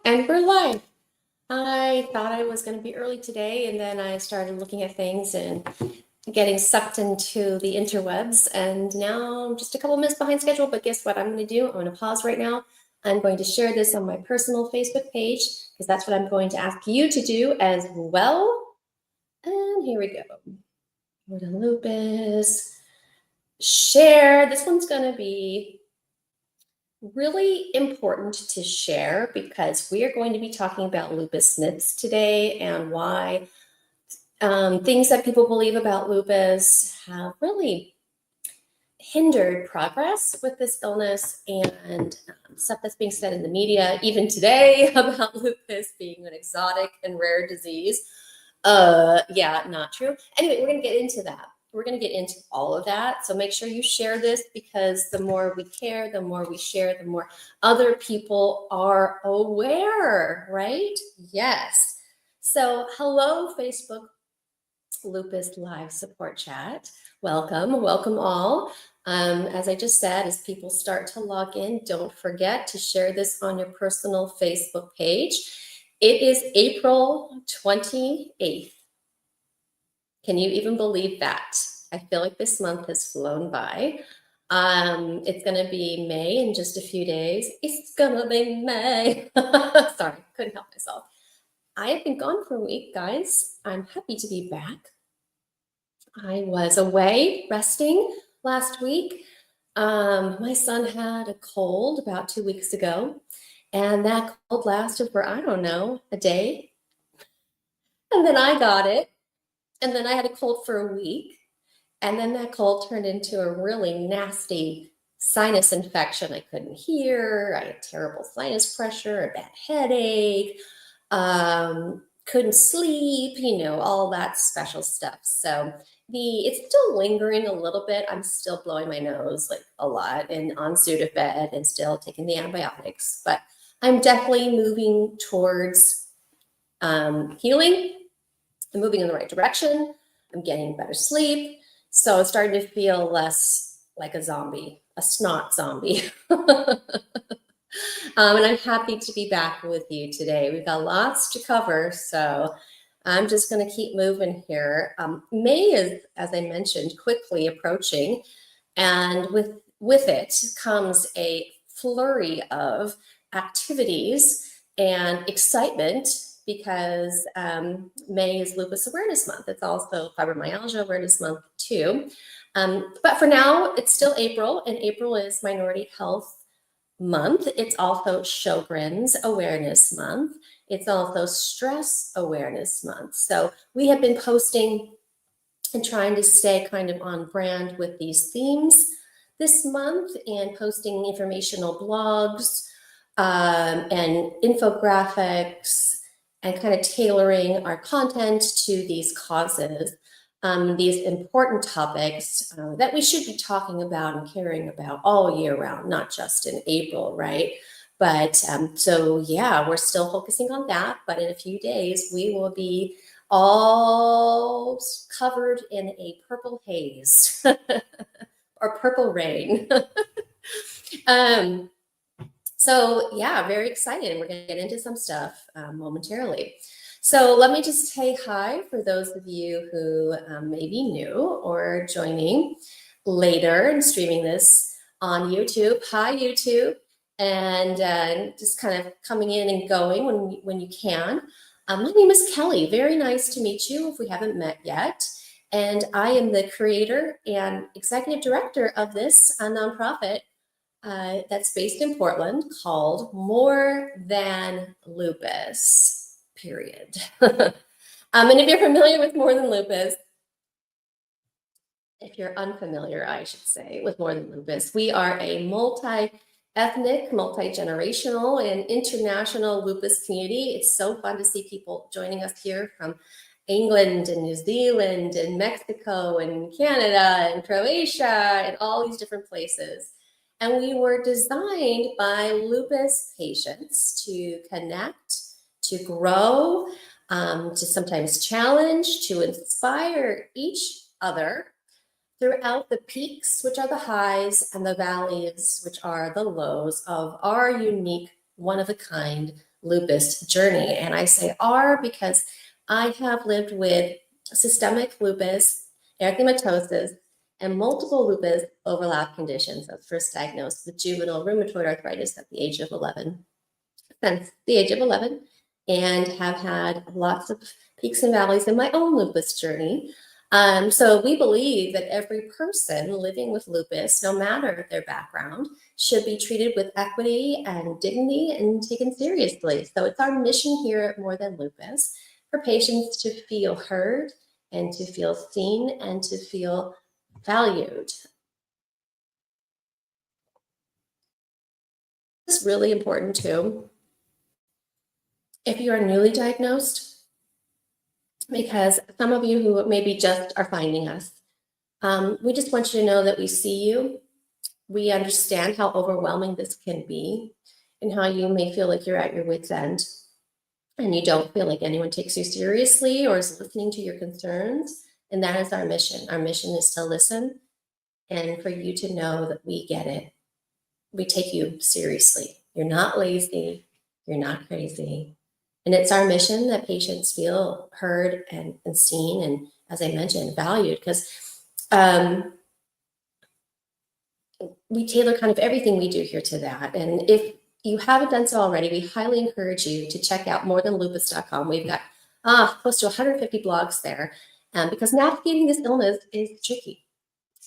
And we're live. I thought I was going to be early today, and then I started looking at things and getting sucked into the interwebs. And now I'm just a couple minutes behind schedule, but guess what I'm going to do? I'm going to pause right now. I'm going to share this on my personal Facebook page because that's what I'm going to ask you to do as well. And here we go. Go to Lupus. Share. This one's going to be really important to share because we are going to be talking about lupus myths today and why things that people believe about lupus have really hindered progress with this illness, and stuff that's being said in the media even today about lupus being an exotic and rare disease. Yeah, not true. Anyway, we're going to get into that. We're going to get into all of that. So make sure you share this, because the more we care, the more we share, the more other people are aware, right? Yes. So hello, Facebook Lupus Live Support Chat. Welcome all. As I just said, as people start to log in, don't forget to share this on your personal Facebook page. It is April 28th. Can you even believe that? I feel like this month has flown by. It's going to be May in just a few days. It's going to be May. Sorry, couldn't help myself. I have been gone for a week, guys. I'm happy to be back. I was away resting last week. My son had a cold about 2 weeks ago, and that cold lasted for, I don't know, a day. And then I got it. And then I had a cold for a week. And then that cold turned into a really nasty sinus infection. I couldn't hear. I had terrible sinus pressure, a bad headache, couldn't sleep, all that special stuff. So it's still lingering a little bit. I'm still blowing my nose like a lot and on Sudafed and still taking the antibiotics. But I'm definitely moving towards healing. I'm moving in the right direction. I'm getting better sleep. So it's starting to feel less like a zombie, a snot zombie. And I'm happy to be back with you today. We've got lots to cover, so I'm just going to keep moving here. May is, as I mentioned, quickly approaching, and with it comes a flurry of activities and excitement, because May is Lupus Awareness Month. It's also Fibromyalgia Awareness Month too. But for now, it's still April, and April is Minority Health Month. It's also Sjogren's Awareness Month. It's also Stress Awareness Month. So we have been posting and trying to stay kind of on brand with these themes this month, and posting informational blogs and infographics, and kind of tailoring our content to these causes, these important topics that we should be talking about and caring about all year round, not just in April, right? But so yeah, we're still focusing on that, but in a few days we will be all covered in a purple haze or purple rain. So yeah, very excited. We're going to get into some stuff momentarily. So let me just say hi for those of you who may be new or joining later and streaming this on YouTube. Hi, YouTube. And just kind of coming in and going when you can. My name is Kelly. Very nice to meet you if we haven't met yet. And I am the creator and executive director of this nonprofit that's based in Portland, called More Than Lupus, period. And if you're familiar with More Than Lupus, if you're unfamiliar, I should say, with More Than Lupus, we are a multi-ethnic, multi-generational, and international lupus community. It's so fun to see people joining us here from England and New Zealand and Mexico and Canada and Croatia and all these different places. And we were designed by lupus patients to connect, to grow, to sometimes challenge, to inspire each other throughout the peaks, which are the highs, and the valleys, which are the lows of our unique, one-of-a-kind lupus journey. And I say our because I have lived with systemic lupus, erythematosus, and multiple lupus overlap conditions. I was first diagnosed with juvenile rheumatoid arthritis at the age of 11, since the age of 11, and have had lots of peaks and valleys in my own lupus journey. So we believe that every person living with lupus, no matter their background, should be treated with equity and dignity and taken seriously. So it's our mission here at More Than Lupus for patients to feel heard and to feel seen and to feel valued. It's really important too, if you are newly diagnosed, because some of you who maybe just are finding us, we just want you to know that we see you. We understand how overwhelming this can be and how you may feel like you're at your wit's end and you don't feel like anyone takes you seriously or is listening to your concerns. And that is our mission. Our mission is to listen and for you to know that we get it. We take you seriously. You're not lazy. You're not crazy. And it's our mission that patients feel heard and seen and, as I mentioned, valued, because we tailor kind of everything we do here to that. And if you haven't done so already, we highly encourage you to check out morethanlupus.com. We've got close to 150 blogs there, because navigating this illness is tricky.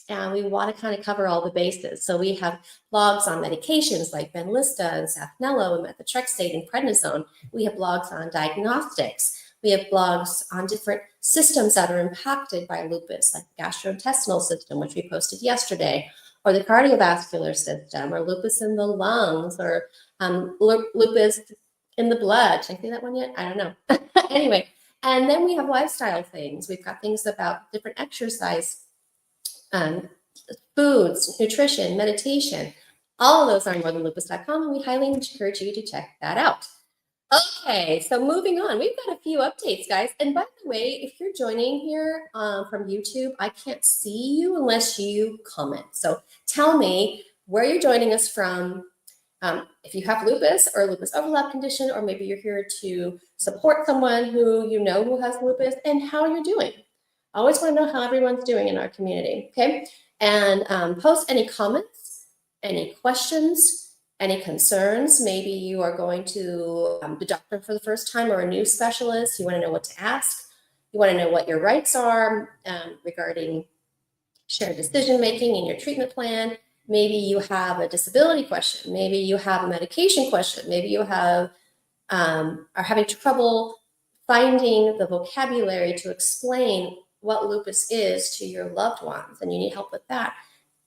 And we want to kind of cover all the bases. So we have blogs on medications like Benlysta and Saphnelo and methotrexate and prednisone. We have blogs on diagnostics. We have blogs on different systems that are impacted by lupus, like the gastrointestinal system, which we posted yesterday, or the cardiovascular system, or lupus in the lungs, or lupus in the blood. Did I say that one yet? I don't know. Anyway, and then we have lifestyle things. We've got things about different exercise, foods, nutrition, meditation. All of those are on morethanlupus.com, and we highly encourage you to check that out. Okay, so moving on, we've got a few updates, guys. And by the way, if you're joining here from YouTube, I can't see you unless you comment. So tell me where you're joining us from, if you have lupus or lupus overlap condition, or maybe you're here to support someone who you know who has lupus, and how you're doing. I always want to know how everyone's doing in our community, okay? And post any comments, any questions, any concerns. Maybe you are going to the doctor for the first time or a new specialist. You want to know what to ask. You want to know what your rights are regarding shared decision-making in your treatment plan. Maybe you have a disability question. Maybe you have a medication question. Maybe you have are having trouble finding the vocabulary to explain what lupus is to your loved ones, and you need help with that.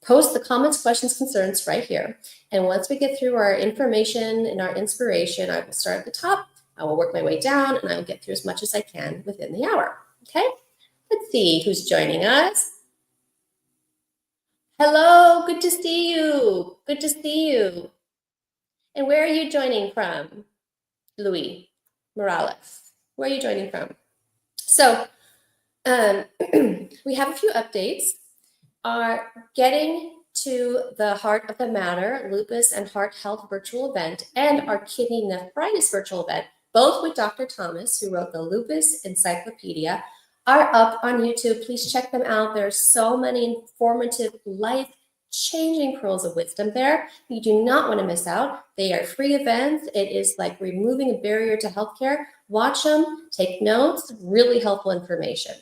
Post the comments, questions, concerns right here. And once we get through our information and our inspiration, I will start at the top, I will work my way down, and I will get through as much as I can within the hour, okay? Let's see who's joining us. Hello, good to see you. Good to see you. And where are you joining from? Louis Morales, where are you joining from? So we have a few updates. Are getting to the heart of the matter, lupus and heart health virtual event, and our kidney nephritis virtual event, both with Dr. Thomas, who wrote the Lupus Encyclopedia, are up on YouTube. Please check them out. There are so many informative, life-changing pearls of wisdom there. You do not want to miss out. They are free events. It is like removing a barrier to healthcare. Watch them, take notes, really helpful information.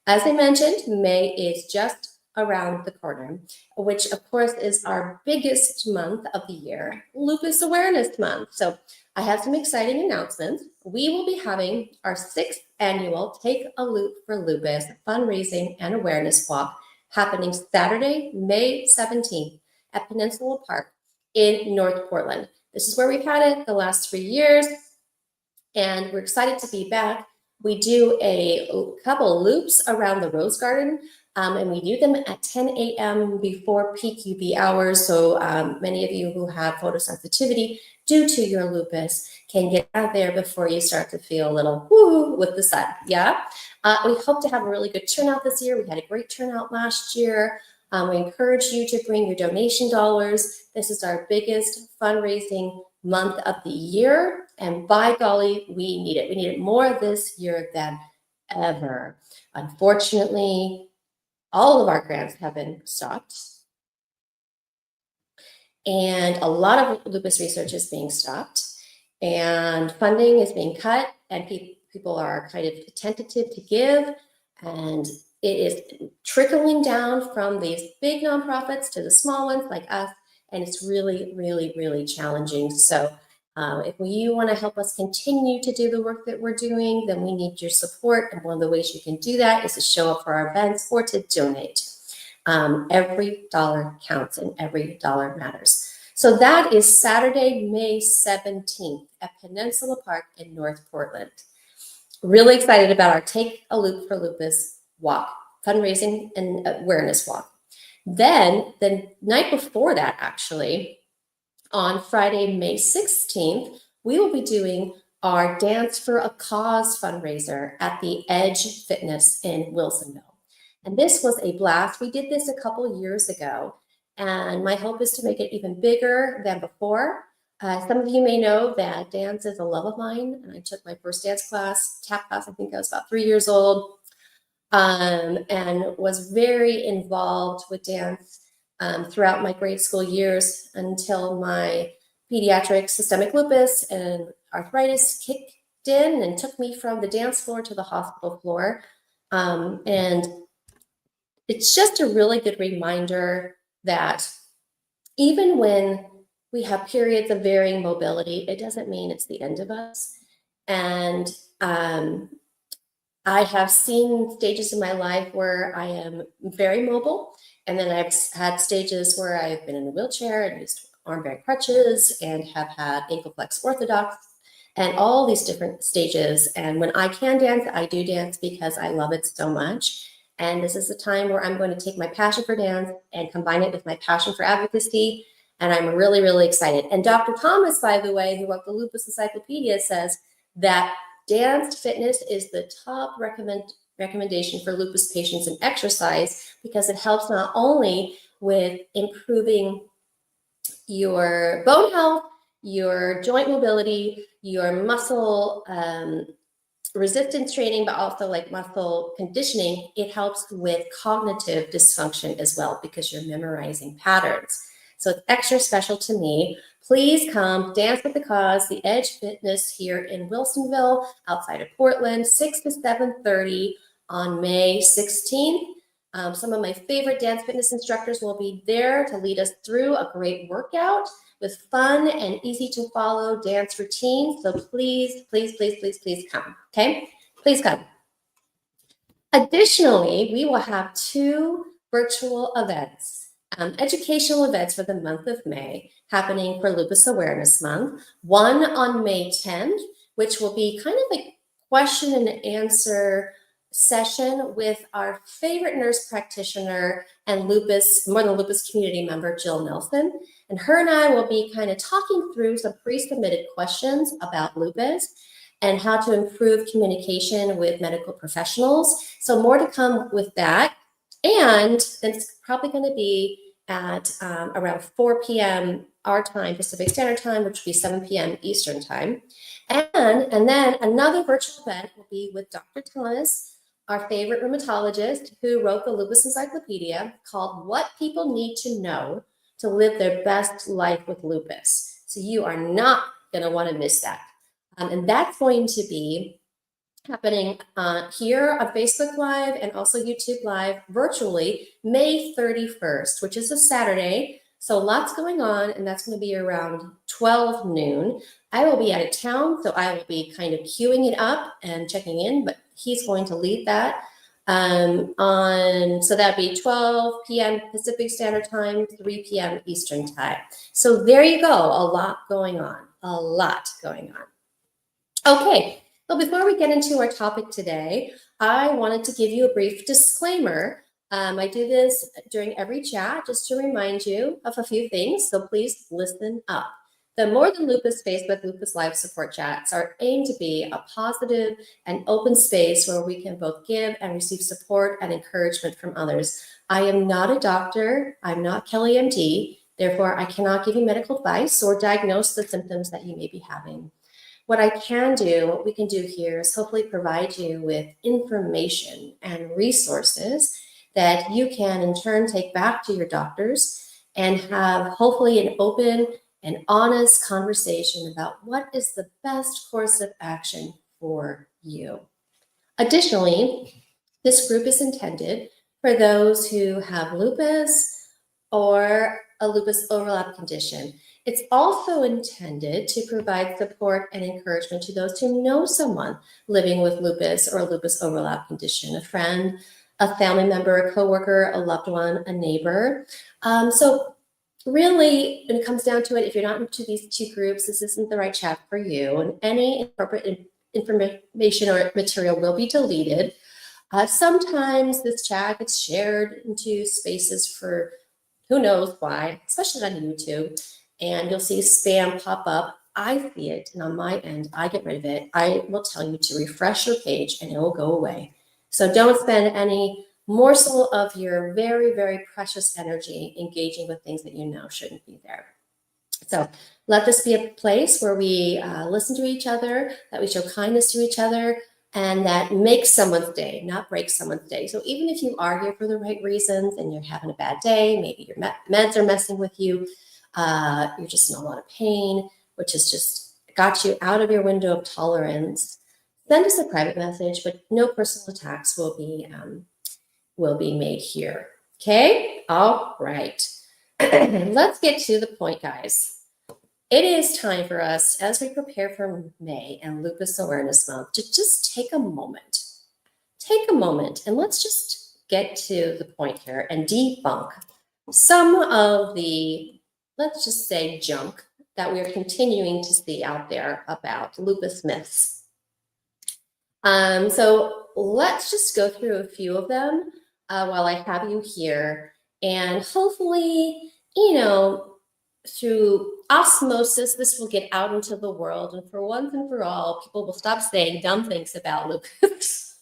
As I mentioned, May is just around the corner, which of course is our biggest month of the year, Lupus Awareness Month. So I have some exciting announcements. We will be having our 6th annual Take a Loop for Lupus fundraising and awareness walk happening Saturday, May 17th at Peninsula Park in North Portland. This is where we've had it the last 3 years, and we're excited to be back. We do a couple loops around the Rose Garden, and we do them at 10 a.m. before peak UV hours. So many of you who have photosensitivity due to your lupus can get out there before you start to feel a little woo with the sun. Yeah. We hope to have a really good turnout this year. We had a great turnout last year. We encourage you to bring your donation dollars. This is our biggest fundraising month of the year. And by golly, we need it. We need it more this year than ever. Unfortunately, all of our grants have been stopped. And a lot of lupus research is being stopped, and funding is being cut, and people are kind of tentative to give, and it is trickling down from these big nonprofits to the small ones like us, and it's really, really, really challenging. So if you want to help us continue to do the work that we're doing, then we need your support, and one of the ways you can do that is to show up for our events or to donate. Every dollar counts and every dollar matters. So that is Saturday, May 17th at Peninsula Park in North Portland. Really excited about our Take a Loop for Lupus walk, fundraising and awareness walk. Then the night before that, actually, on Friday, May 16th, we will be doing our Dance for a Cause fundraiser at the Edge Fitness in Wilsonville. And this was a blast. We did this a couple years ago, and my hope is to make it even bigger than before. Some of you may know that dance is a love of mine, and I took my first dance class, tap class, I think I was about 3 years old, and was very involved with dance throughout my grade school years until my pediatric systemic lupus and arthritis kicked in and took me from the dance floor to the hospital floor. And it's just a really good reminder that even when we have periods of varying mobility, it doesn't mean it's the end of us. And I have seen stages in my life where I am very mobile, and then I've had stages where I've been in a wheelchair and used arm bearing crutches and have had ankle flex orthodox and all these different stages. And when I can dance, I do dance because I love it so much. And this is the time where I'm going to take my passion for dance and combine it with my passion for advocacy. And I'm really, really excited. And Dr. Thomas, by the way, who wrote the Lupus Encyclopedia, says that dance fitness is the top recommendation for lupus patients in exercise because it helps not only with improving your bone health, your joint mobility, your muscle resistance training, but also like muscle conditioning. It helps with cognitive dysfunction as well because you're memorizing patterns. So it's extra special to me. Please come dance with the cause, the Edge Fitness here in Wilsonville, outside of Portland, 6 to 7:30 on May 16th. Some of my favorite dance fitness instructors will be there to lead us through a great workout with fun and easy to follow dance routines. So please, please, please, please, please come, okay? Please come. Additionally, we will have 2 virtual events, educational events for the month of May happening for Lupus Awareness Month. One on May 10th, which will be kind of a question and answer session with our favorite nurse practitioner and more than lupus community member, Jill Nelson. And her and I will be kind of talking through some pre-submitted questions about lupus and how to improve communication with medical professionals. So more to come with that. And it's probably going to be at around 4 p.m. our time, Pacific Standard Time, which will be 7 p.m. Eastern Time. And then another virtual event will be with Dr. Thomas, our favorite rheumatologist, who wrote the Lupus Encyclopedia, called What People Need to Know to Live Their Best Life with Lupus. So you are not going to want to miss that. And that's going to be happening here on Facebook Live and also YouTube Live virtually May 31st, which is a Saturday. So lots going on, and that's going to be around 12 noon. I will be out of town, so I will be kind of queuing it up and checking in, but he's going to lead that. So that'd be 12 p.m. Pacific Standard Time, 3 p.m. Eastern Time. So there you go, a lot going on, a lot going on. Okay, well, before we get into our topic today, I wanted to give you a brief disclaimer. I do this during every chat just to remind you of a few things, so please listen up. The More Than Lupus Facebook Lupus Live support chats are aimed to be a positive and open space where we can both give and receive support and encouragement from others. I am not a doctor. I'm not Kelly MD. Therefore, I cannot give you medical advice or diagnose the symptoms that you may be having. What I can do, what we can do here is hopefully provide you with information and resources that you can in turn take back to your doctors and have hopefully an open and honest conversation about what is the best course of action for you. Additionally, this group is intended for those who have lupus or a lupus overlap condition. It's also intended to provide support and encouragement to those who know someone living with lupus or a lupus overlap condition, a friend, a family member, a coworker, a loved one, a neighbor. So really, when it comes down to it, if you're not into these two groups, this isn't the right chat for you, and any inappropriate information or material will be deleted. Sometimes this chat gets shared into spaces for who knows why, especially on YouTube, and you'll see spam pop up. I see it, and on my end, I get rid of it. I will tell you to refresh your page, and it will go away. So don't spend any morsel of your very, very precious energy engaging with things that you know shouldn't be there. So let this be a place where we listen to each other, that we show kindness to each other, and that makes someone's day, not breaks someone's day. So even if you are here for the right reasons and you're having a bad day, maybe your meds are messing with you, you're just in a lot of pain, which has just got you out of your window of tolerance, send us a private message, but no personal attacks will be made here. Okay? All right. Let's get to the point, guys. It is time for us, as we prepare for May and Lupus Awareness Month, to just take a moment. Take a moment and let's just get to the point here and debunk some of the, let's just say, junk that we're continuing to see out there about lupus myths. So let's just go through a few of them while I have you here, and hopefully, through osmosis, this will get out into the world, and for once and for all, people will stop saying dumb things about lupus.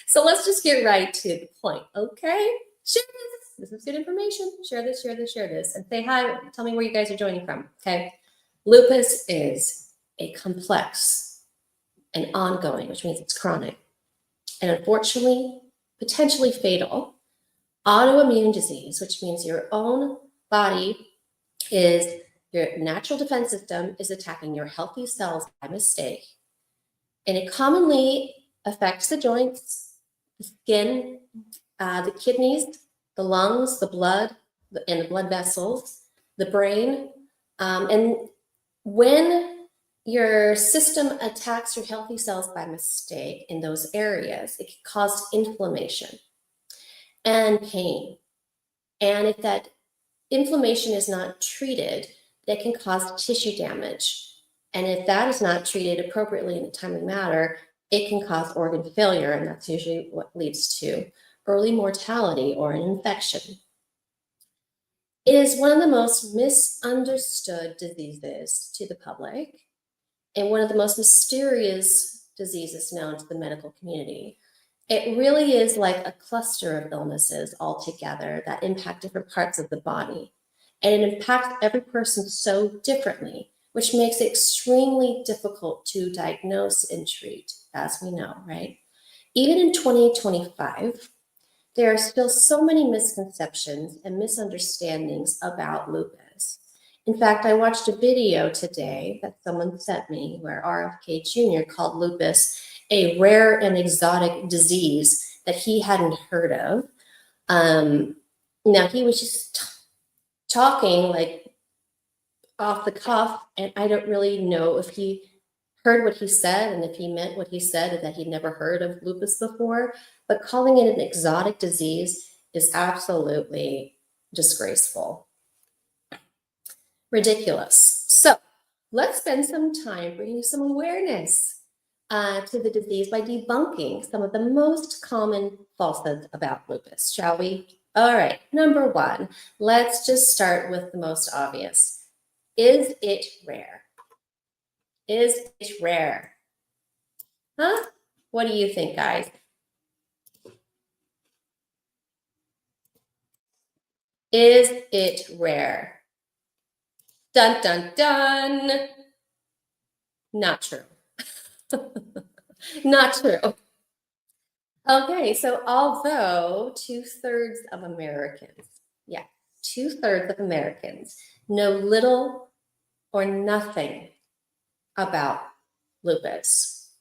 So let's just get right to the point, okay? Share this. This is good information. Share this, share this, share this, and say hi. Tell me where you guys are joining from, okay? Lupus is a complex and ongoing, which means it's chronic, and unfortunately, potentially fatal, autoimmune disease, which means your own body is, your natural defense system is attacking your healthy cells by mistake. And it commonly affects the joints, the skin, the kidneys, the lungs, the blood, and the blood vessels, the brain. And when your system attacks your healthy cells by mistake in those areas, it can cause inflammation and pain. And if that inflammation is not treated, that can cause tissue damage. And if that is not treated appropriately in a timely manner, it can cause organ failure, and that's usually what leads to early mortality or an infection. It is one of the most misunderstood diseases to the public and one of the most mysterious diseases known to the medical community. It really is like a cluster of illnesses all together that impact different parts of the body. And it impacts every person so differently, which makes it extremely difficult to diagnose and treat, as we know, right? Even in 2025, there are still so many misconceptions and misunderstandings about lupus. In fact, I watched a video today that someone sent me where RFK Jr. called lupus a rare and exotic disease that he hadn't heard of. Now, he was just talking like off the cuff, and I don't really know if he heard what he said and if he meant what he said and that he'd never heard of lupus before, but calling it an exotic disease is absolutely disgraceful. Ridiculous. So let's spend some time bringing some awareness to the disease by debunking some of the most common falsehoods about lupus, shall we? All right, number one, let's just start with the most obvious. Is it rare? Is it rare? Huh? What do you think, guys? Is it rare? Dun, dun, dun. Not true. Not true. Okay, so although 2/3 of Americans, yeah, 2/3 of Americans know little or nothing about lupus.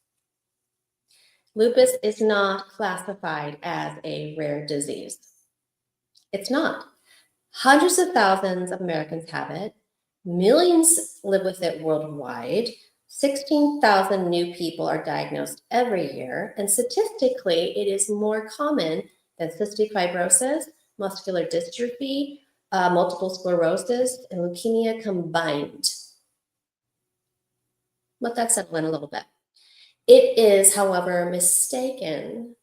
Lupus is not classified as a rare disease. It's not. Hundreds of thousands of Americans have it. Millions live with it worldwide. 16,000 new people are diagnosed every year. And statistically, it is more common than cystic fibrosis, muscular dystrophy, multiple sclerosis, and leukemia combined. Let that settle in a little bit. It is, however, mistaken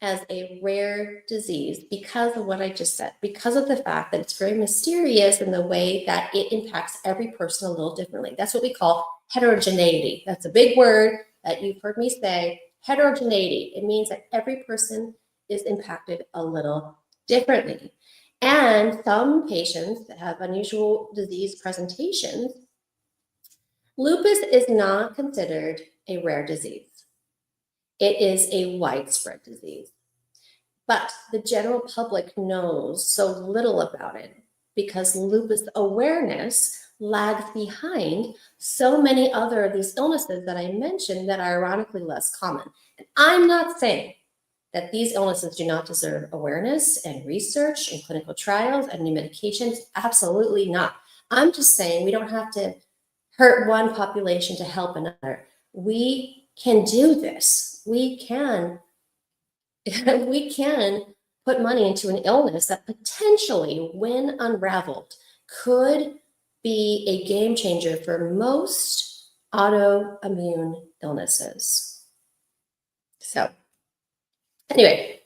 as a rare disease because of what I just said, because of the fact that it's very mysterious in the way that it impacts every person a little differently. That's what we call heterogeneity. That's a big word that you've heard me say, heterogeneity. It means that every person is impacted a little differently. And some patients that have unusual disease presentations, lupus is not considered a rare disease. It is a widespread disease. But the general public knows so little about it because lupus awareness lags behind so many other of these illnesses that I mentioned that are ironically less common. And I'm not saying that these illnesses do not deserve awareness and research and clinical trials and new medications. Absolutely not. I'm just saying we don't have to hurt one population to help another. We can do this. We can put money into an illness that potentially, when unraveled, could be a game changer for most autoimmune illnesses. So anyway,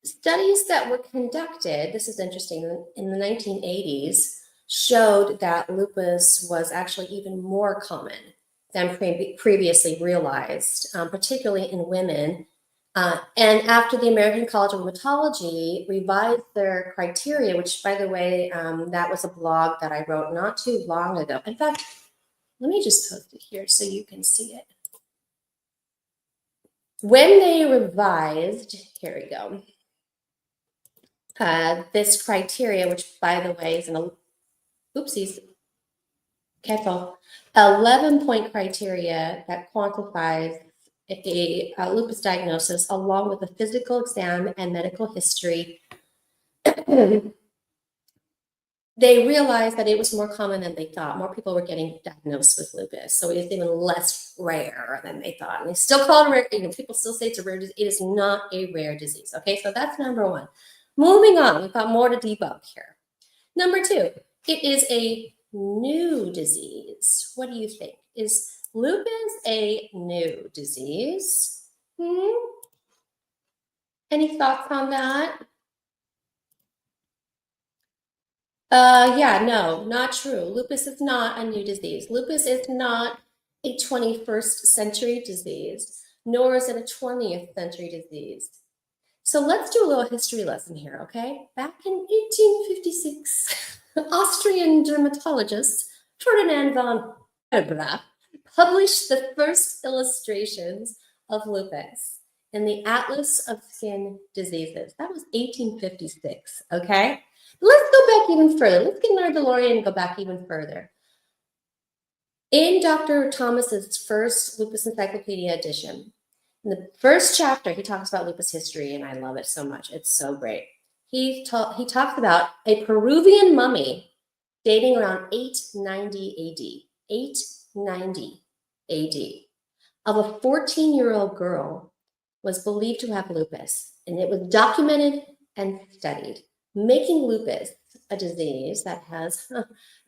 studies that were conducted, this is interesting, in the 1980s showed that lupus was actually even more common than previously realized, particularly in women. And after the American College of Rheumatology revised their criteria, which, by the way, that was a blog that I wrote not too long ago. In fact, let me just post it here so you can see it. When they revised, here we go, this criteria, which, by the way, is an, oopsies, careful, 11-point criteria that quantifies a lupus diagnosis along with a physical exam and medical history. They realized that it was more common than they thought. More people were getting diagnosed with lupus, so it is even less rare than they thought. And they still call it rare. People still say it's a rare disease. It is not a rare disease. Okay, so that's number one. Moving on, we've got more to debunk here. Number two, it is a new disease. What do you think? Is lupus a new disease? Any thoughts on that? Yeah, no, not true. Lupus is not a new disease. Lupus is not a 21st century disease, nor is it a 20th century disease. So let's do a little history lesson here, okay? Back in 1856, Austrian dermatologist Ferdinand von Hebra published the first illustrations of lupus in the Atlas of Skin Diseases. That was 1856, okay? Let's go back even further. Let's get in our DeLorean and go back even further. In Dr. Thomas's first Lupus Encyclopedia edition, in the first chapter, he talks about lupus history, and I love it so much. It's so great. He talks about a Peruvian mummy dating around 890 AD, 890 AD, of a 14-year-old girl was believed to have lupus, and it was documented and studied, making lupus a disease that has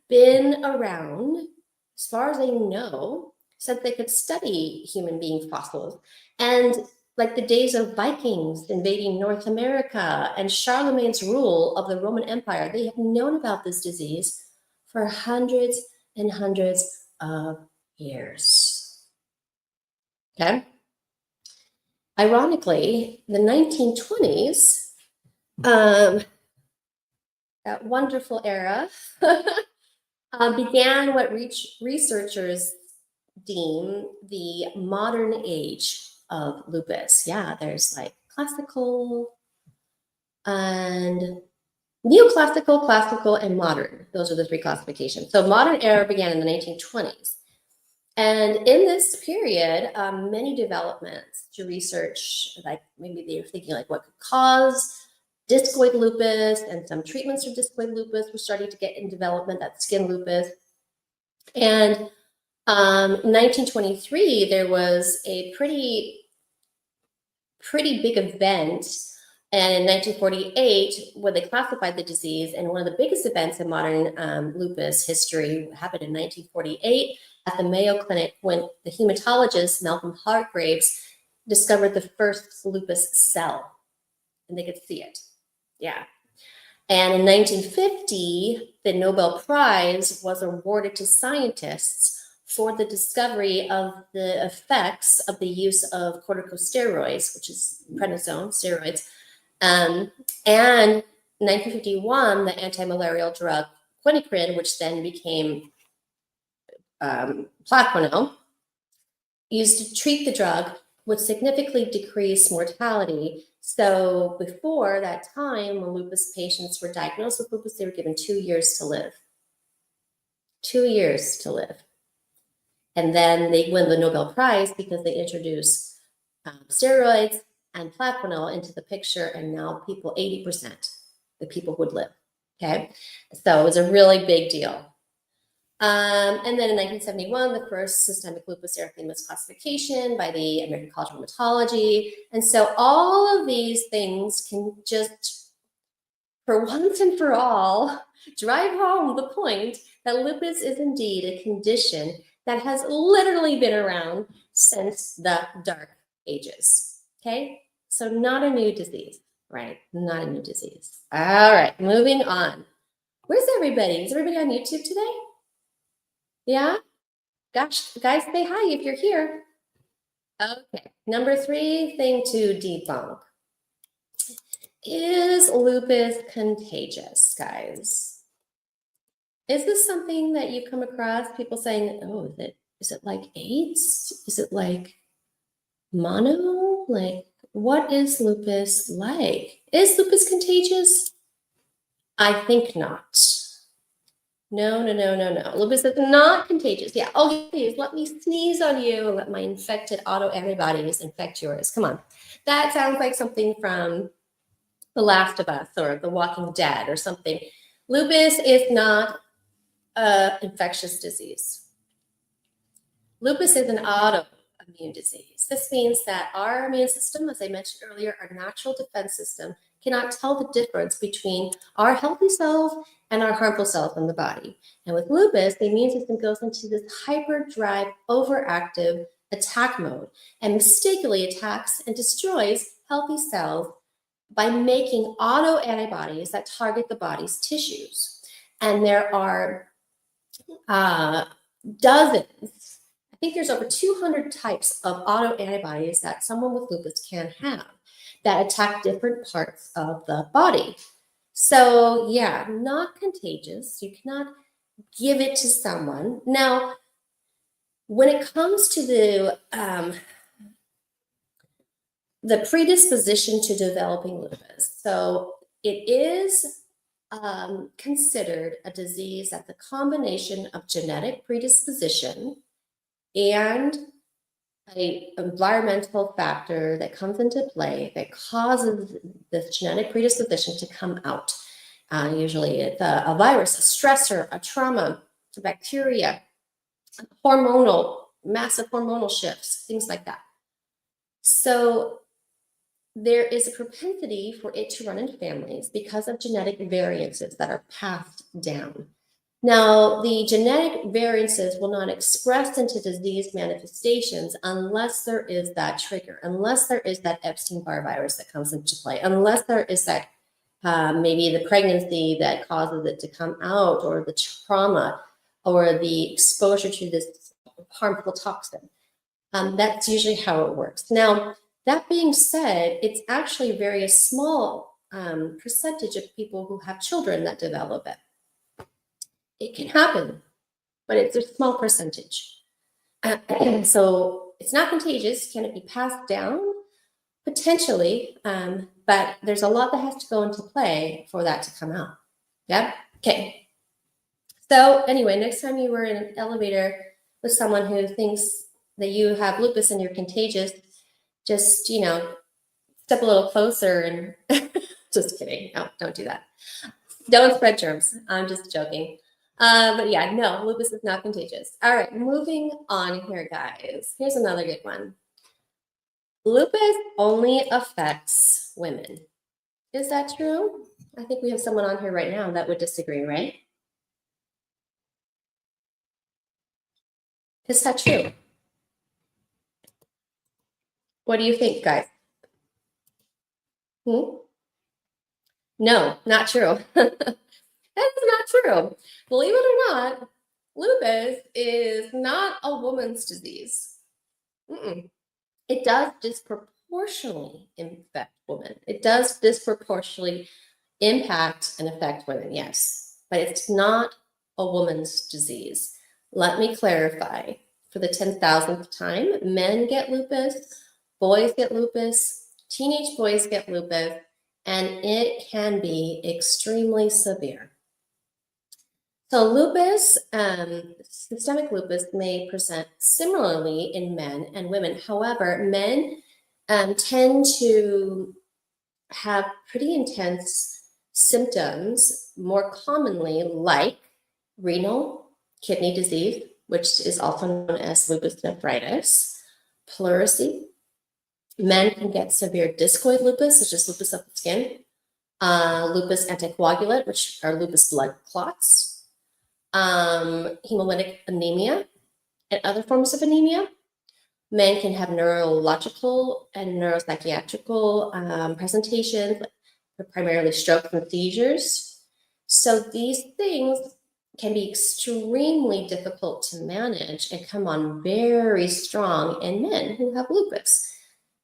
been around, as far as they know, since they could study human being fossils. And like the days of Vikings invading North America and Charlemagne's rule of the Roman Empire, they have known about this disease for hundreds and hundreds of years. Okay? Ironically, the 1920s, that wonderful era, began what researchers deem the modern age of lupus. Yeah, there's like classical and neoclassical, classical, and modern. Those are the three classifications. So modern era began in the 1920s. And in this period, many developments to research, like maybe they were thinking like what could cause discoid lupus, and some treatments for discoid lupus were starting to get in development, that's skin lupus. And in 1923, there was a pretty big event. And in 1948, when they classified the disease, and one of the biggest events in modern lupus history happened in 1948 at the Mayo Clinic, when the hematologist Malcolm Hargraves discovered the first lupus cell, and they could see it. Yeah. And in 1950, the Nobel Prize was awarded to scientists for the discovery of the effects of the use of corticosteroids, which is prednisone, steroids. And in 1951, the anti-malarial drug quinacrine, which then became Plaquenil, used to treat the drug, would significantly decrease mortality. So before that time, when lupus patients were diagnosed with lupus, they were given 2 years to live. 2 years to live. And then they win the Nobel Prize because they introduced steroids and Plaquenil into the picture, and now people, 80% the people would live. Okay, so it was a really big deal. And then in 1971, the first systemic lupus erythemas classification by the American College of Rheumatology. And so all of these things can just, for once and for all, drive home the point that lupus is indeed a condition that has literally been around since the dark ages. Okay, so not a new disease, right? Not a new disease. All right, moving on. Where's everybody? Is everybody on YouTube today? Yeah? Gosh, guys, say hi if you're here. Okay, number 3 thing to debunk. Is lupus contagious, guys? Is this something that you come across, people saying, oh, is it like AIDS? Is it like mono? Like, what is lupus like? Is lupus contagious? I think not. No. Lupus is not contagious. Yeah. Oh, please let me sneeze on you. Let my infected autoantibodies infect yours. Come on. That sounds like something from The Last of Us or The Walking Dead or something. Lupus is not an infectious disease. Lupus is an autoimmune disease. This means that our immune system, as I mentioned earlier, our natural defense system, cannot tell the difference between our healthy cells and our harmful cells in the body. And with lupus, the immune system goes into this hyperdrive, overactive attack mode and mistakenly attacks and destroys healthy cells by making autoantibodies that target the body's tissues. And there are dozens, I think there's over 200 types of autoantibodies that someone with lupus can have that attack different parts of the body. So yeah, not contagious. You cannot give it to someone. Now, when it comes to the predisposition to developing lupus, so it is considered a disease that's a combination of genetic predisposition and an environmental factor that comes into play that causes this genetic predisposition to come out. Usually it's a virus, a stressor, a trauma, a bacteria, massive hormonal shifts, things like that. So there is a propensity for it to run in families because of genetic variances that are passed down. Now, the genetic variances will not express into disease manifestations unless there is that trigger, unless there is that Epstein-Barr virus that comes into play, unless there is that maybe the pregnancy that causes it to come out, or the trauma, or the exposure to this harmful toxin. That's usually how it works. Now, that being said, it's actually a very small percentage of people who have children that develop it. It can happen, but it's a small percentage. So it's not contagious. Can it be passed down? Potentially, but there's a lot that has to go into play for that to come out. Yep. Okay. So anyway, next time you were in an elevator with someone who thinks that you have lupus and you're contagious, just, step a little closer and just kidding. No, don't do that. Don't spread germs. I'm just joking. But yeah, no, lupus is not contagious. All right, moving on here, guys. Here's another good one. Lupus only affects women. Is that true? I think we have someone on here right now that would disagree, right? Is that true? What do you think, guys? No, not true. That's not true. Believe it or not, lupus is not a woman's disease. It does disproportionately infect women. It does disproportionately impact and affect women, yes, but it's not a woman's disease. Let me clarify for the 10,000th time. Men get lupus, boys get lupus, teenage boys get lupus, and it can be extremely severe. So lupus, systemic lupus may present similarly in men and women. However, men tend to have pretty intense symptoms, more commonly like renal kidney disease, which is also known as lupus nephritis, pleurisy. Men can get severe discoid lupus, such as lupus of the skin, lupus anticoagulant, which are lupus blood clots, hemolytic anemia, and other forms of anemia. Men can have neurological and neuropsychiatrical presentations, primarily strokes and seizures. So these things can be extremely difficult to manage and come on very strong in men who have lupus.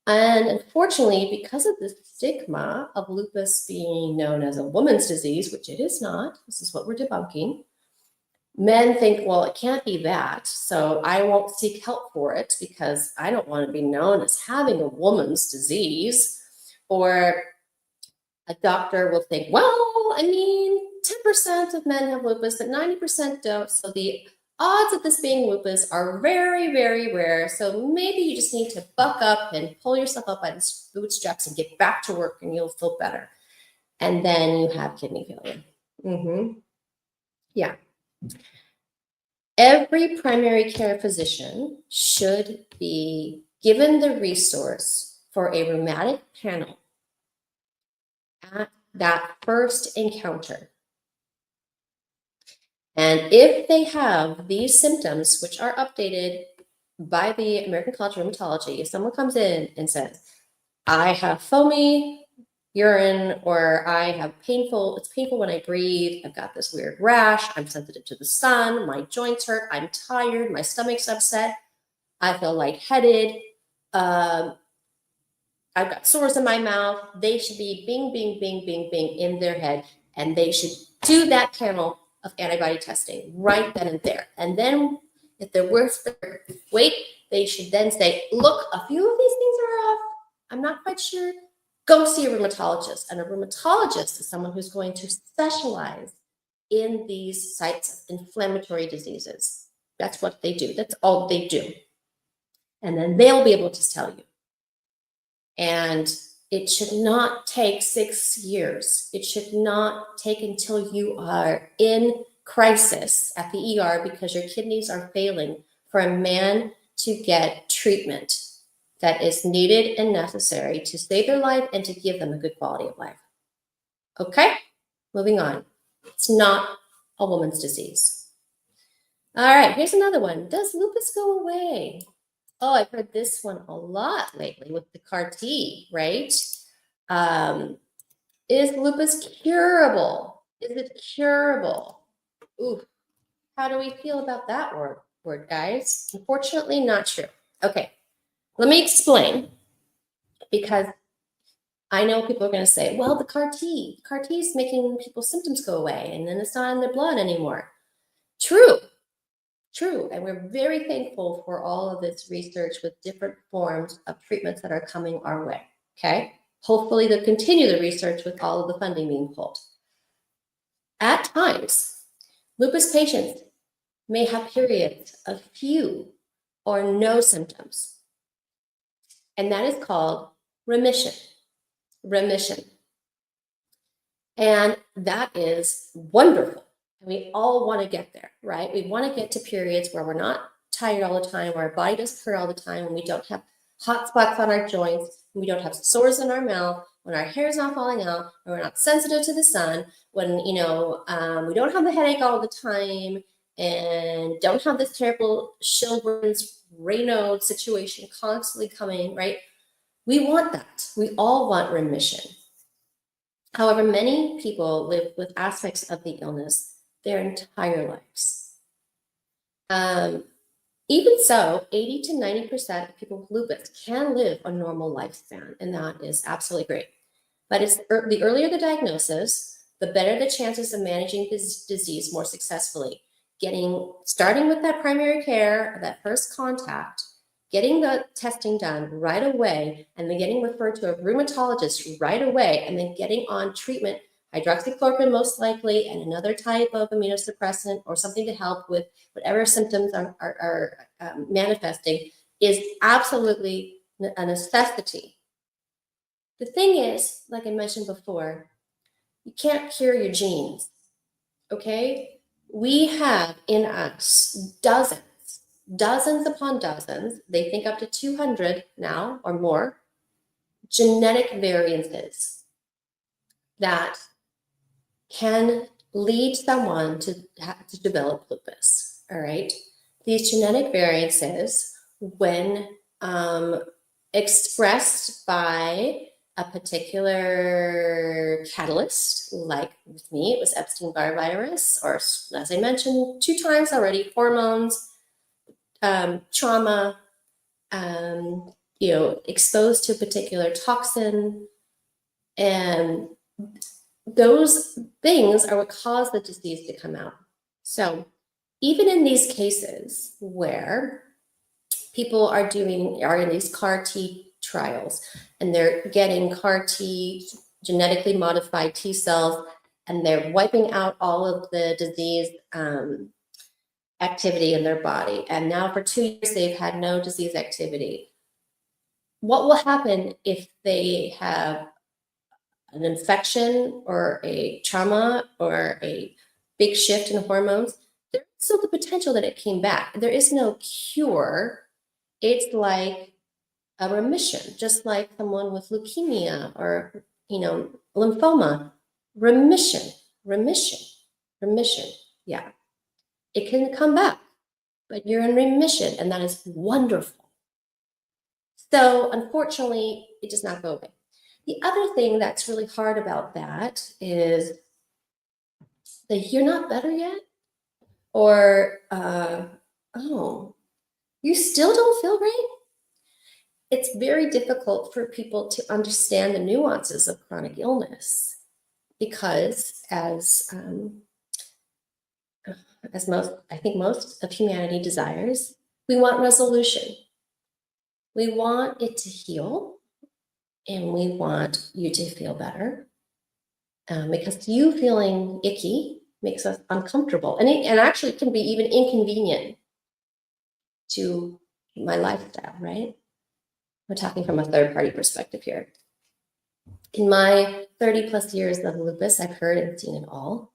And unfortunately, because of the stigma of lupus being known as a woman's disease, which it is not, this is what we're debunking, men think, well, it can't be that, so I won't seek help for it because I don't want to be known as having a woman's disease. Or a doctor will think, well, 10% of men have lupus, but 90% don't. So the odds of this being lupus are very, very rare. So maybe you just need to buck up and pull yourself up by the bootstraps and get back to work and you'll feel better. And then you have kidney failure. Yeah. Every primary care physician should be given the resource for a rheumatic panel at that first encounter. And if they have these symptoms, which are updated by the American College of Rheumatology, if someone comes in and says, I have foamy urine, or it's painful when I breathe, I've got this weird rash, I'm sensitive to the sun, my joints hurt, I'm tired, my stomach's upset, I feel lightheaded, I've got sores in my mouth, they should be bing, bing, bing, bing, bing in their head, and they should do that panel of antibody testing right then and there. And then if they're worth their weight, they should then say, look, a few of these things are off, I'm not quite sure, go see a rheumatologist. And a rheumatologist is someone who's going to specialize in these sites of inflammatory diseases. That's what they do. That's all they do. And then they'll be able to tell you. And it should not take 6 years. It should not take until you are in crisis at the ER because your kidneys are failing for a man to get treatment that is needed and necessary to save their life and to give them a good quality of life. Okay, moving on. It's not a woman's disease. All right, here's another one. Does lupus go away? Oh, I've heard this one a lot lately with the CAR-T, right? Is lupus curable? Is it curable? Ooh, how do we feel about that word, guys? Unfortunately, not true. Okay, let me explain, because I know people are going to say, well, the CAR-T is making people's symptoms go away, and then it's not in their blood anymore. True. True, and we're very thankful for all of this research with different forms of treatments that are coming our way, okay? Hopefully they'll continue the research with all of the funding being pulled. At times, lupus patients may have periods of few or no symptoms, and that is called remission. Remission. And that is wonderful. And we all want to get there, right? We want to get to periods where we're not tired all the time, where our body doesn't hurt all the time, when we don't have hot spots on our joints, when we don't have sores in our mouth, when our hair's not falling out, when we're not sensitive to the sun, when, we don't have the headache all the time and don't have this terrible Sjogren's Raynaud situation constantly coming, right? We want that. We all want remission. However, many people live with aspects of the illness their entire lives. Even so, 80 to 90% of people with lupus can live a normal lifespan, and that is absolutely great. But it's the earlier the diagnosis, the better the chances of managing this disease more successfully. Starting with that primary care, that first contact, getting the testing done right away, and then getting referred to a rheumatologist right away, and then getting on treatment, hydroxychloroquine most likely, and another type of immunosuppressant or something to help with whatever symptoms are manifesting, is absolutely a necessity. The thing is, like I mentioned before, you can't cure your genes, okay? We have in us dozens upon dozens, they think up to 200 now or more, genetic variances that can lead someone to develop lupus, all right? These genetic variances, when expressed by a particular catalyst, like with me, it was Epstein-Barr virus, or as I mentioned 2 times already, hormones, trauma, exposed to a particular toxin, and those things are what cause the disease to come out. So even in these cases where people are in these CAR T trials and they're getting CAR T, genetically modified T cells, and they're wiping out all of the disease activity in their body. And now for 2 years, they've had no disease activity. What will happen if they have an infection or a trauma or a big shift in hormones? There's still the potential that it came back. There is no cure. It's like a remission, just like someone with leukemia or, lymphoma. Remission. Yeah. It can come back, but you're in remission, and that is wonderful. So unfortunately, it does not go away. The other thing that's really hard about that is that you're not better yet, or, oh, you still don't feel great. It's very difficult for people to understand the nuances of chronic illness because as most of humanity desires, we want resolution. We want it to heal, and we want you to feel better, because you feeling icky makes us uncomfortable, and it actually can be even inconvenient to my lifestyle, right? We're talking from a third-party perspective here. In my 30 plus years of lupus, I've heard and seen it all.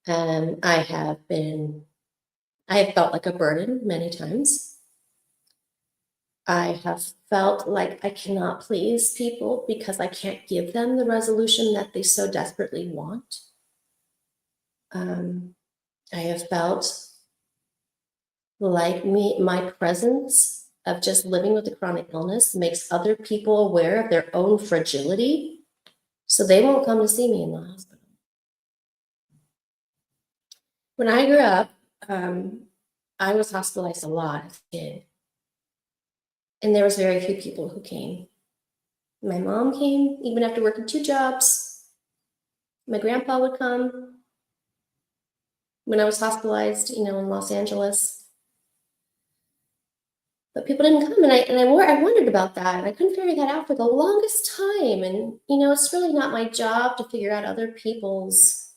I have felt like a burden many times. I have felt like I cannot please people because I can't give them the resolution that they so desperately want. I have felt like my presence of just living with a chronic illness makes other people aware of their own fragility, so they won't come to see me in the hospital. When I grew up, I was hospitalized a lot as a kid, and there was very few people who came. My mom came, even after working 2 jobs. My grandpa would come. when I was hospitalized, in Los Angeles. But people didn't come, and I wondered about that, and I couldn't figure that out for the longest time. And it's really not my job to figure out other people's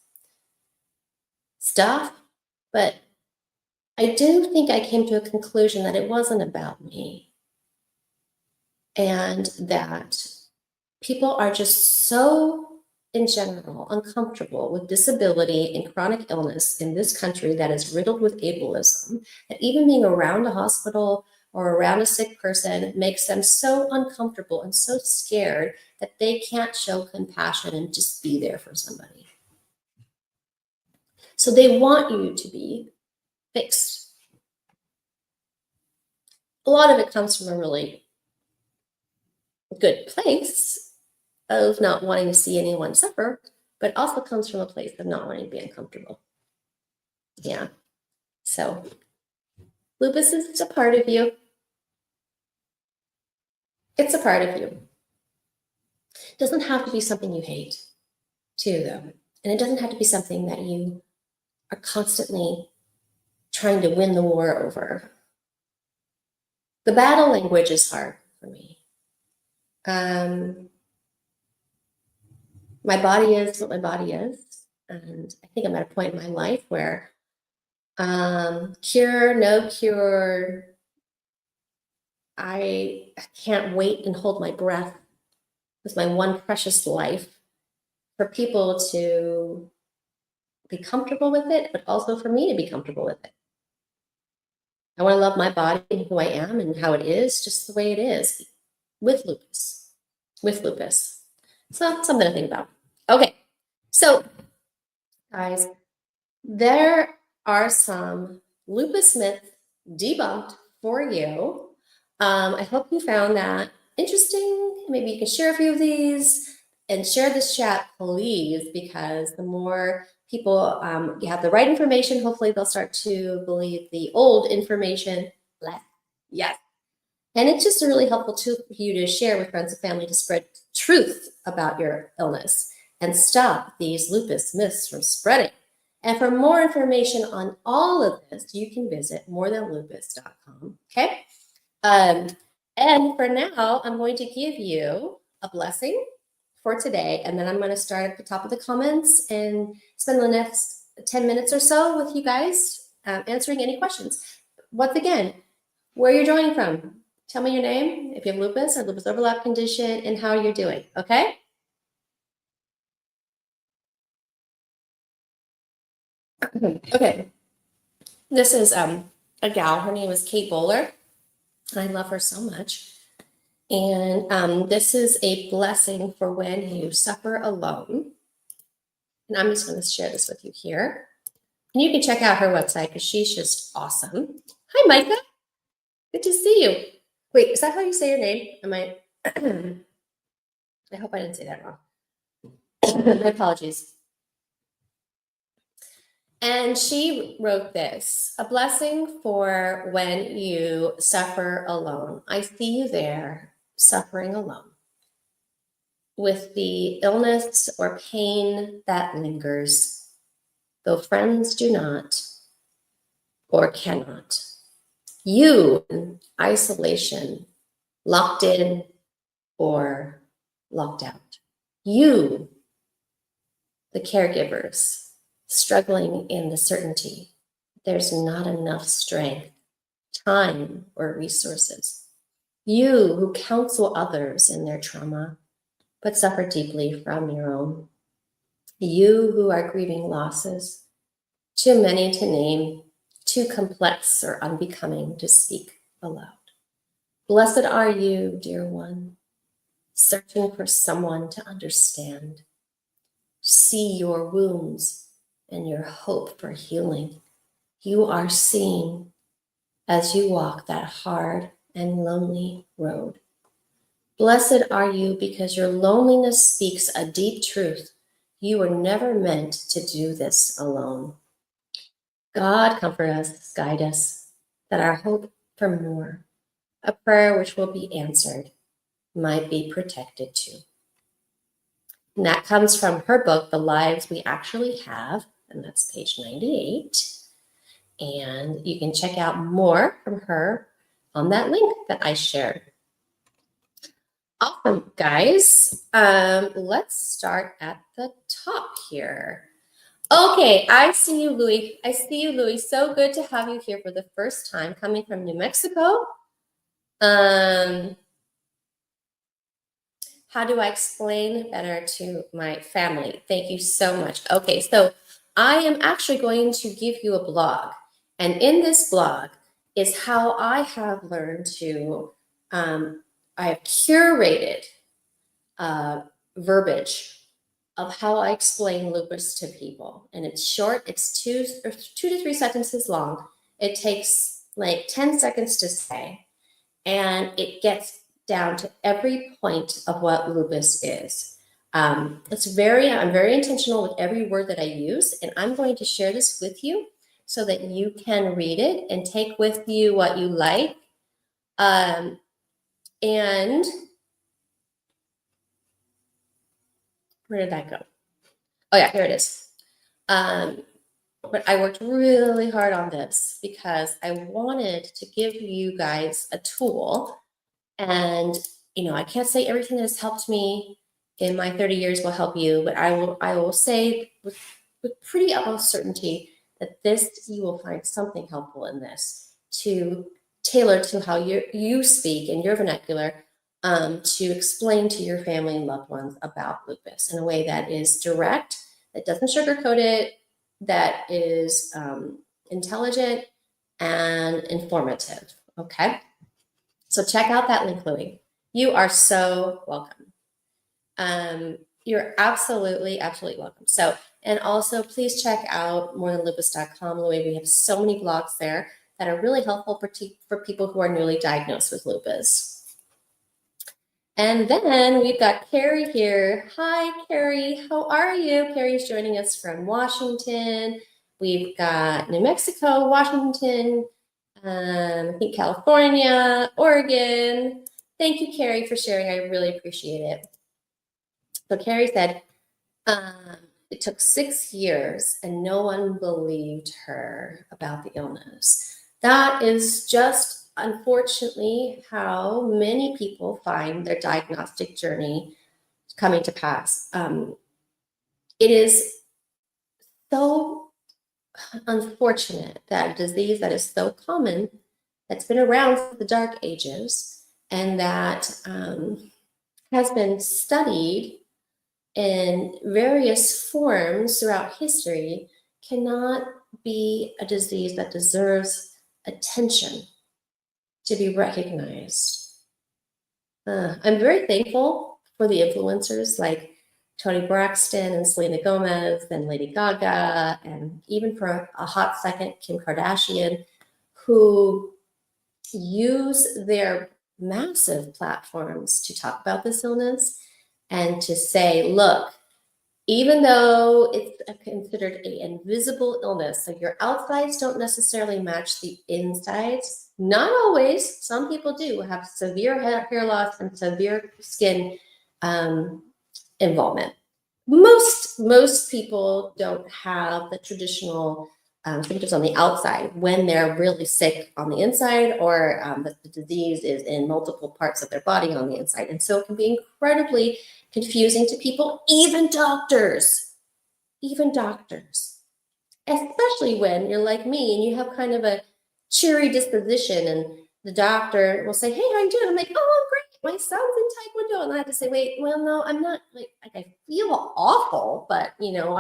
stuff, but I do think I came to a conclusion that it wasn't about me, and that people are just so, in general, uncomfortable with disability and chronic illness in this country that is riddled with ableism, that even being around a hospital or around a sick person makes them so uncomfortable and so scared that they can't show compassion and just be there for somebody. So they want you to be fixed. A lot of it comes from a really good place of not wanting to see anyone suffer, but also comes from a place of not wanting to be uncomfortable. Yeah. So lupus is a part of you. It's a part of you. It doesn't have to be something you hate, too, though. And it doesn't have to be something that you are constantly trying to win the war over. The battle language is hard for me. My body is what my body is. And I think I'm at a point in my life where cure, no cure, I can't wait and hold my breath with my one precious life for people to be comfortable with it, but also for me to be comfortable with it. I want to love my body and who I am and how it is, just the way it is, with lupus. So something to think about. Okay, so guys, there are some lupus myths debunked for you. I hope you found that interesting. Maybe you can share a few of these and share this chat, please, because the more people you have the right information, hopefully they'll start to believe the old information less. Yes. And it's just a really helpful tool for you to share with friends and family to spread truth about your illness and stop these lupus myths from spreading. And for more information on all of this, you can visit morethanlupus.com. Okay. And for now, I'm going to give you a blessing for today, and then I'm going to start at the top of the comments and spend the next 10 minutes or so with you guys answering any questions. Once again, where you're joining from, tell me your name, if you have lupus or lupus overlap condition, and how you're doing, okay? Okay, this is a gal, her name is Kate Bowler. I love her so much. And this is a blessing for when you suffer alone. And I'm just going to share this with you here. And you can check out her website because she's just awesome. Hi, Micah. Good to see you. Wait, is that how you say your name? Am I? I hope I didn't say that wrong. My apologies. And she wrote this, a blessing for when you suffer alone. I see you there suffering alone with the illness or pain that lingers, though friends do not or cannot. You in isolation, locked in or locked out. You, the caregivers, struggling in the certainty there's not enough strength, time, or resources. You who counsel others in their trauma, but suffer deeply from your own. You who are grieving losses, too many to name, too complex or unbecoming to speak aloud. Blessed are you, dear one, searching for someone to understand, see your wounds and your hope for healing. You are seen as you walk that hard and lonely road. Blessed are you because your loneliness speaks a deep truth. You were never meant to do this alone. God comfort us, guide us, that our hope for more, a prayer which will be answered, might be protected too. And that comes from her book, The Lives We Actually Have, and that's page 98. And you can check out more from her on that link that I shared. Awesome, guys. Let's start at the top here. Okay, I see you, Louis. I see you, Louis. So good to have you here for the first time, coming from New Mexico. How do I explain better to my family? Thank you so much. Okay, so I am actually going to give you a blog. And in this blog is how I have learned to, I have curated verbiage of how I explain lupus to people. And it's short, it's two to three sentences long. It takes like 10 seconds to say, and it gets down to every point of what lupus is. I'm very intentional with every word that I use, and I'm going to share this with you so that you can read it and take with you what you like. And where did that go? Oh yeah, here it is. But I worked really hard on this because I wanted to give you guys a tool. And, you know, I can't say everything that has helped me in my 30 years will help you, but I will say with pretty utmost certainty that you will find something helpful in this to tailor to how you speak in your vernacular, to explain to your family and loved ones about lupus in a way that is direct, that doesn't sugarcoat it, that is intelligent and informative. Okay. So check out that link, Louie. You are so welcome. You're absolutely welcome. So, and also please check out morethanlupus.com, Louie. We have so many blogs there that are really helpful for people who are newly diagnosed with lupus. And then we've got Carrie here. Hi, Carrie. How are you? Carrie's joining us from Washington. We've got New Mexico, Washington, I think California, Oregon. Thank you, Carrie, for sharing. I really appreciate it. So Carrie said, it took 6 years and no one believed her about the illness. That is just unfortunately how many people find their diagnostic journey coming to pass. It is so unfortunate that a disease that is so common, that's been around since the Dark Ages, and that has been studied in various forms throughout history, cannot be a disease that deserves attention to be recognized. I'm very thankful for the influencers like Toni Braxton and Selena Gomez and Lady Gaga, and even for a hot second, Kim Kardashian, who use their massive platforms to talk about this illness and to say, look, even though it's considered an invisible illness, so your outsides don't necessarily match the insides, not always, some people do have severe hair loss and severe skin involvement. Most people don't have the traditional symptoms on the outside when they're really sick on the inside, or the disease is in multiple parts of their body on the inside. And so it can be incredibly confusing to people, even doctors, especially when you're like me and you have kind of a cheery disposition, and the doctor will say, hey, how are you doing? I'm like, oh, I'm great. My son's in Taekwondo. And I have to say, wait, well, no, I'm not, like I feel awful, but you know,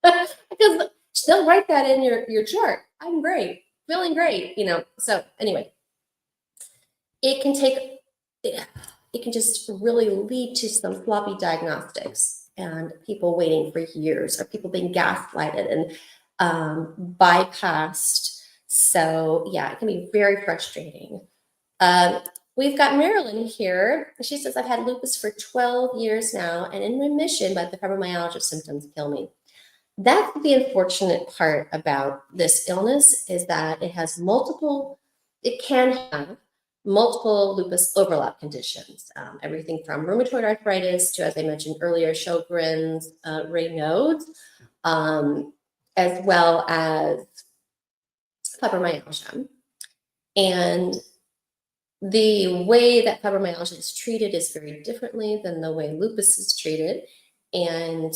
because they'll write that in your chart. I'm great, feeling great, you know. So anyway, it can just really lead to some sloppy diagnostics and people waiting for years, or people being gaslighted and bypassed. So yeah, it can be very frustrating. We've got Marilyn here. She says, I've had lupus for 12 years now and in remission, but the fibromyalgia symptoms kill me. That's the unfortunate part about this illness, is that it can have multiple lupus overlap conditions, everything from rheumatoid arthritis to, as I mentioned earlier, Sjogren's, Raynaud's, as well as fibromyalgia. And the way that fibromyalgia is treated is very differently than the way lupus is treated. And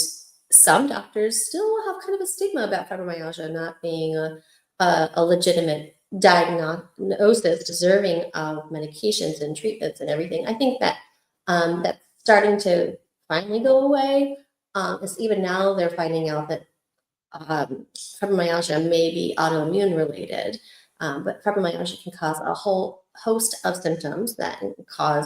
some doctors still have kind of a stigma about fibromyalgia not being a legitimate diagnosis deserving of medications and treatments and everything. I think that that's starting to finally go away. It's even now they're finding out that fibromyalgia may be autoimmune related, but fibromyalgia can cause a whole host of symptoms that can cause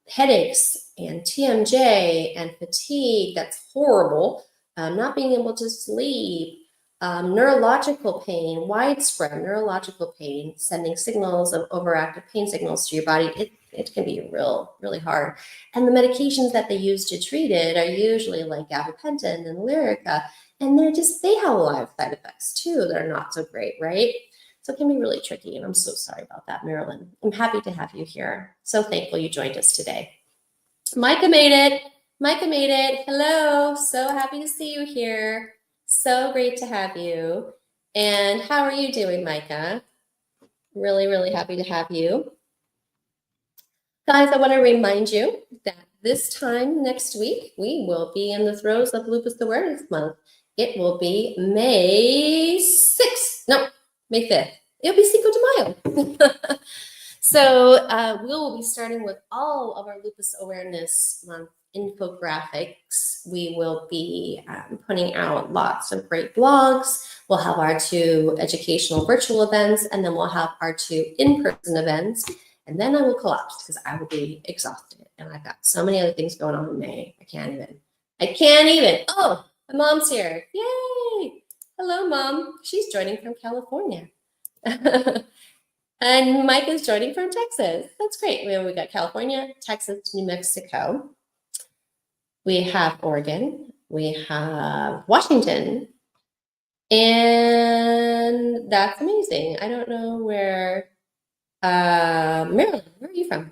headaches and TMJ and fatigue. That's horrible. Not being able to sleep, neurological pain, widespread neurological pain, sending signals of overactive pain signals to your body. It can be really hard. And the medications that they use to treat it are usually like gabapentin and Lyrica. And they have a lot of side effects too that are not so great, right? So it can be really tricky. And I'm so sorry about that, Marilyn. I'm happy to have you here. So thankful you joined us today. Micah made it. Micah made it. Hello. So happy to see you here. So great to have you. And how are you doing, Micah? Really happy to have you. Guys, I want to remind you that this time next week, we will be in the throes of Lupus Awareness Month. It will be May 6th. No, May 5th. It'll be Cinco de Mayo. So we'll be starting with all of our Lupus Awareness Month infographics. We will be putting out lots of great blogs. We'll have our 2 educational virtual events, and then we'll have our 2 in-person events. And then I will collapse because I will be exhausted. And I've got so many other things going on in May. I can't even. Oh, my mom's here. Yay. Hello, Mom. She's joining from California. And Mike is joining from Texas. That's great. We got California, Texas, New Mexico. We have Oregon. We have Washington. And that's amazing. I don't know where, Maryland, where are you from?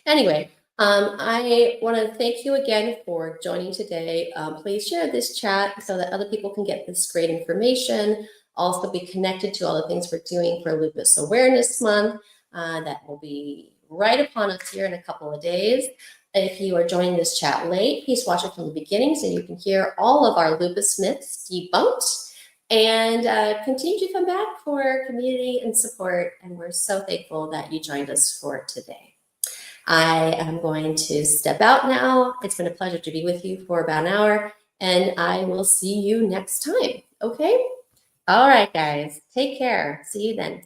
Anyway, I want to thank you again for joining today. Please share this chat so that other people can get this great information. Also be connected to all the things we're doing for Lupus Awareness Month. That will be right upon us here in a couple of days. If you are joining this chat late, please watch it from the beginning so you can hear all of our lupus myths debunked, and continue to come back for community and support. And we're so thankful that you joined us for today. I am going to step out now. It's been a pleasure to be with you for about an hour, and I will see you next time. Okay? All right, guys. Take care. See you then.